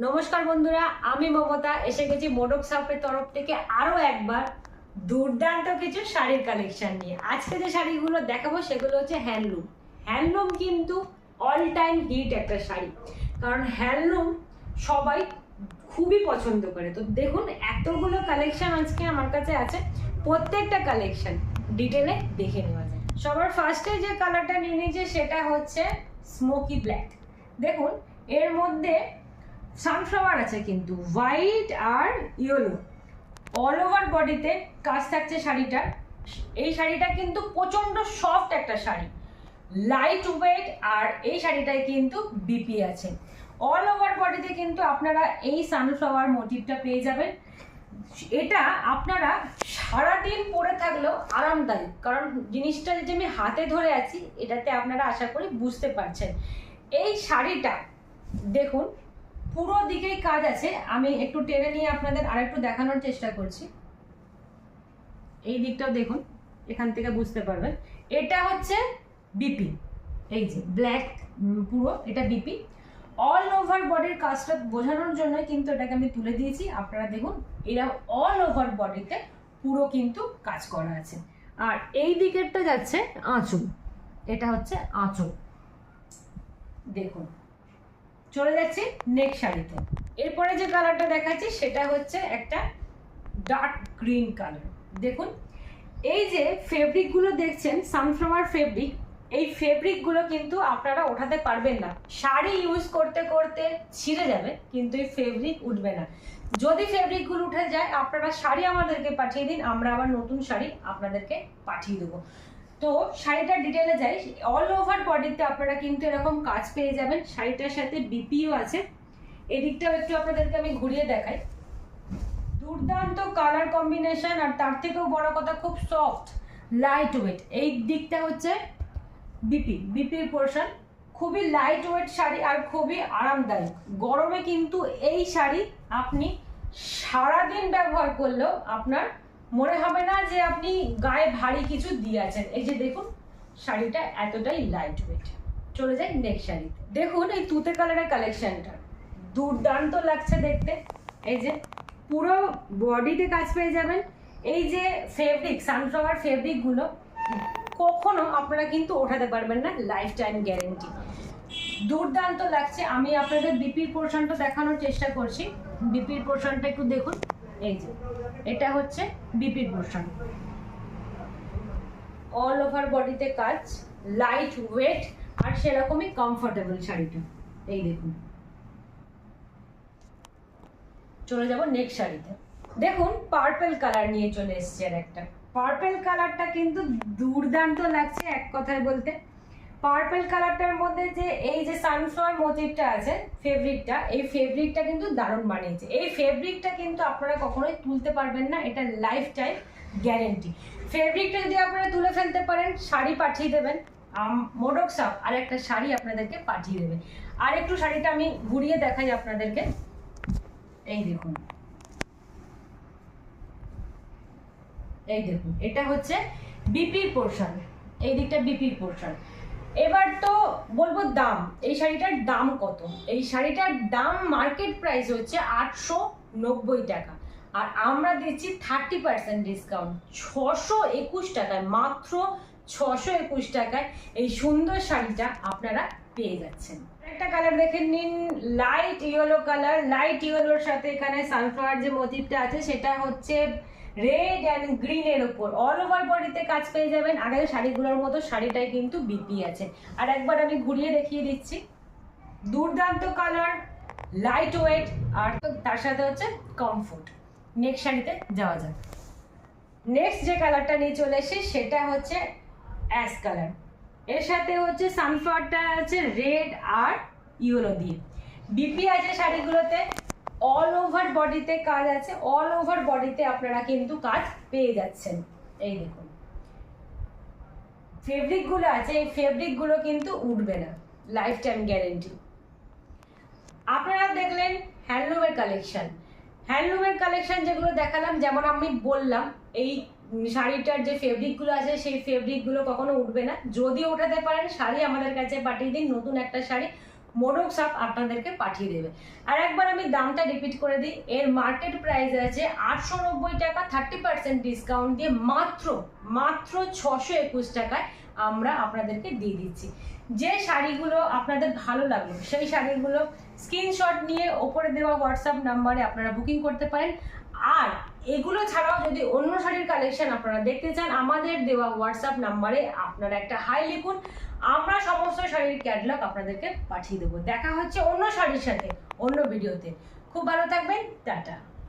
নমস্কার বন্ধুরা, আমি মমতা এসে গেছি মোডক সাপের তরফ থেকে আরো একবার দুর্দান্ত কিছু শাড়ির কালেকশন নিয়ে। আজকে যে শাড়িগুলো দেখাবো সেগুলো হচ্ছে হ্যান্ডলুম। হ্যান্ডলুম কিন্তু অল টাইম হিট একটা শাড়ি, কারণ হ্যান্ডলুম সবাই খুবই পছন্দ করে। তো দেখুন এতগুলো কালেকশন আজকে আমার কাছে আছে, প্রত্যেকটা কালেকশন ডিটেলে দেখে নেওয়া যায়। সবার ফার্স্টে যে কালারটা নিয়ে নিয়েছে সেটা হচ্ছে স্মোকি ব্ল্যাক। দেখুন এর মধ্যে সানফ্লাওয়ার আছে কিন্তু হোয়াইট আর ইয়েলো, অল ওভার বডিতে কাজ থাকছে শাড়িটার। এই শাড়িটা কিন্তু প্রচন্ড সফট একটা শাড়ি, লাইট ওয়েট, আর এই শাড়িটায় কিন্তু বিপি আছে। অল ওভার বডিতে কিন্তু আপনারা এই সানফ্লাওয়ার মোটিভটা পেয়ে যাবেন। এটা আপনারা সারাদিন পরে থাকলেও আরামদায়ক, কারণ জিনিসটা যে আমি হাতে ধরে আছি এটাতে আপনারা আশা করি বুঝতে পারছেন। এই শাড়িটা দেখুন পুরো দিকেই কাজ আছে। আমি একটু টেনে নিয়ে আপনাদের আরেকটু দেখানোর চেষ্টা করছি। এই দিকটাও দেখুন, এখান থেকে বুঝতে পারবেন এটা হচ্ছে বিপি। এই যে ব্ল্যাক পুরো এটা বিপি। অল ওভার বডির কাজটা বোঝানোর জন্য কিন্তু এটাকে আমি তুলে দিয়েছি। আপনারা দেখুন এরা অল ওভার বডিতে পুরো কিন্তু কাজ করা আছে। আর এই দিকেরটা যাচ্ছে আঁচল, এটা হচ্ছে আঁচল। দেখুন চলে যাচ্ছি নেক্সট শাড়িতে। এরপরে যে কালারটা দেখাচ্ছি সেটা হচ্ছে একটা ডার্ক গ্রিন কালার। দেখুন এই যে ফেব্রিকগুলো দেখছেন সানফ্লাওয়ার ফেব্রিক, এই ফেব্রিকগুলো কিন্তু আপনারা ওঠাতে পারবেন না। শাড়ি ইউজ করতে করতে ছিঁড়ে যাবে কিন্তু এই ফেব্রিক উঠবে না। যদি ফেব্রিকগুলো উঠে যায় আপনারা শাড়ি আমাদেরকে পাঠিয়ে দিন, আমরা আবার নতুন শাড়ি আপনাদেরকে পাঠিয়ে দেবো। তো শাড়িটার ডিটেলে যাই। অল ওভার বডিতে আপনারা কিন্তু এরকম কাজ পেয়ে যাবেন। শাড়িটার সাথে বিপিও আছে। এদিকটাও একটু আপনাদেরকে আমি ঘুরিয়ে দেখাই। দুর্দান্ত কালার কম্বিনেশন, আর তার থেকেও বড় কথা খুব সফট লাইট ওয়েট। এই দিকটা হচ্ছে বিপির পোর্শন। খুবই লাইট ওয়েট শাড়ি আর খুবই আরামদায়ক। গরমে কিন্তু এই শাড়ি আপনি সারাদিন ব্যবহার করলেও আপনার মনে হবে না যে আপনি গায়ে ভারী কিছু দিয়ে আছেন। এই যে দেখুন শাড়িটা এতটাই লাইট ওয়েট। চলে যাই নেক্সট শাড়িতে। দেখুন এই তুতে কালারের কালেকশনটা দুর্দান্ত লাগছে দেখতে। এই যে পুরো বডিতে কাজ পেয়ে যাবেন। এই যে ফেব্রিক সানফ্লাওয়ার ফেব্রিকগুলো কখনো আপনারা কিন্তু ওঠাতে পারবেন না, লাইফ টাইম গ্যারেন্টি। দুর্দান্ত লাগছে। আমি আপনাদের বিপির পোর্শনটা দেখানোর চেষ্টা করছি। বিপির পোর্শনটা একটু দেখুন। এই যে এটা হচ্ছে বিপির পোর্শন, অল ওভার বডিতে কাজ, লাইট ওয়েট আর সেরকমই কমফোর্টেবল শাড়িটা। এই দেখুন। চলে যাব নেক্সট শাড়িতে। দেখুন পার্পল কালার নিয়ে চলে এসেছে আর একটা। পার্পল কালারটা কিন্তু দুর্দান্ত লাগছে এক কথায় বলতে। পার্পল কালারটার মধ্যে যে এই যে সানফ্লাওয়ার মোটিভটা আছে ফেব্রিকটা, এই ফেব্রিকটা কিন্তু দারুণ বানিয়েছে। এই ফেব্রিকটা কিন্তু আপনারা কখনোই তুলতে পারবেন না, এটা লাইফ টাইম গ্যারেন্টি। ফেব্রিকটা যদি আপনারা তুলে ফেলতে পারেন শাড়ি পাঠিয়ে দেবেন, মোডক সাপ আর একটা শাড়ি আপনাদেরকে পাঠিয়ে দেবে। আর একটু শাড়িটা আমি ঘুরিয়ে দেখাই আপনাদেরকে। এই দেখুন, এই দেখুন এটা হচ্ছে বিপির পোর্শন। এই দিকটা বিপির পোর্শন। এবার তো বলবো দাম, এই শাড়িটার দাম কত। এই শাড়িটার দাম মার্কেট প্রাইস হচ্ছে 890 টাকা, আর আমরা দিচ্ছি 30% ডিসকাউন্ট 621 টাকায়। মাত্র 621 টাকায় এই সুন্দর শাড়িটা আপনারা পেয়ে যাচ্ছেন। একটা কালার দেখে নিন, লাইট ইয়েলো কালার। লাইট ইয়েলোর সাথে এখানে সানফ্লাওয়ার যে মোটিভটা আছে সেটা হচ্ছে রেড অ্যান্ড গ্রিনের উপর অল ওভার বডিতে কাজ পেয়ে যাবেন। আগের শাড়িগুলোর মতো শাড়িটায় কিন্তু বিপি আছে। আর একবার আমি ঘুরিয়ে দেখিয়ে দিচ্ছি। দুর্দান্ত কালার, লাইট ওয়েট, আর তার সাথে হচ্ছে কমফোর্ট। নেক্সট শাড়িতে যাওয়া যাক। নেক্সট যে কালারটা নিয়ে চলে এসে সেটা হচ্ছে অ্যাশ কালার। এর সাথে হচ্ছে সানফ্লাওয়ারটা আছে রেড আর ইয়েলো দিয়ে। বিপি আছে শাড়িগুলোতে, অল ওভার বডিতে কাজ আছে। অল ওভার বডিতে আপনারা কিন্তু কাজ পেয়ে যাচ্ছেন। এই দেখুন ফেব্রিকগুলো আছে, এই ফেব্রিকগুলো কিন্তু উঠবে না, লাইফ টাইম গ্যারেন্টি। আপনারা দেখলেন হ্যান্ডলুমের কালেকশন। হ্যান্ডলুমের কালেকশন যেগুলো দেখালাম, যেমন আমি বললাম এই শাড়িটার যে ফেব্রিকগুলো আছে সেই ফেব্রিকগুলো কখনো উঠবে না। যদি ওঠাতে পারেন শাড়ি আমাদের কাছে পাঠিয়ে দিন, নতুন একটা শাড়ি মোডক সাপ আপনাদেরকে পাঠিয়ে দেবে। আর একবার আমি দামটা রিপিট করে দিই, এর মার্কেট প্রাইস আছে 890 টাকা, 30% ডিসকাউন্ট দিয়ে মাত্র 621 টাকায় আমরা আপনাদেরকে দিয়ে দিচ্ছি। যে শাড়িগুলো আপনাদের ভালো লাগলো সেই শাড়িগুলো স্ক্রিনশট নিয়ে ওপরে দেওয়া হোয়াটসঅ্যাপ নাম্বারে আপনারা বুকিং করতে পারেন। আর এগুলো ছাড়াও যদি অন্য শাড়ির কালেকশন আপনারা দেখতে চান, আমাদের দেওয়া হোয়াটসঅ্যাপ নাম্বারে আপনারা একটা হাই লিখুন, আমরা সমস্ত শাড়ির ক্যাটালগ আপনাদেরকে পাঠিয়ে দেবো। দেখা হচ্ছে অন্য শাড়ির সাথে অন্য ভিডিওতে। খুব ভালো থাকবেন, টাটা।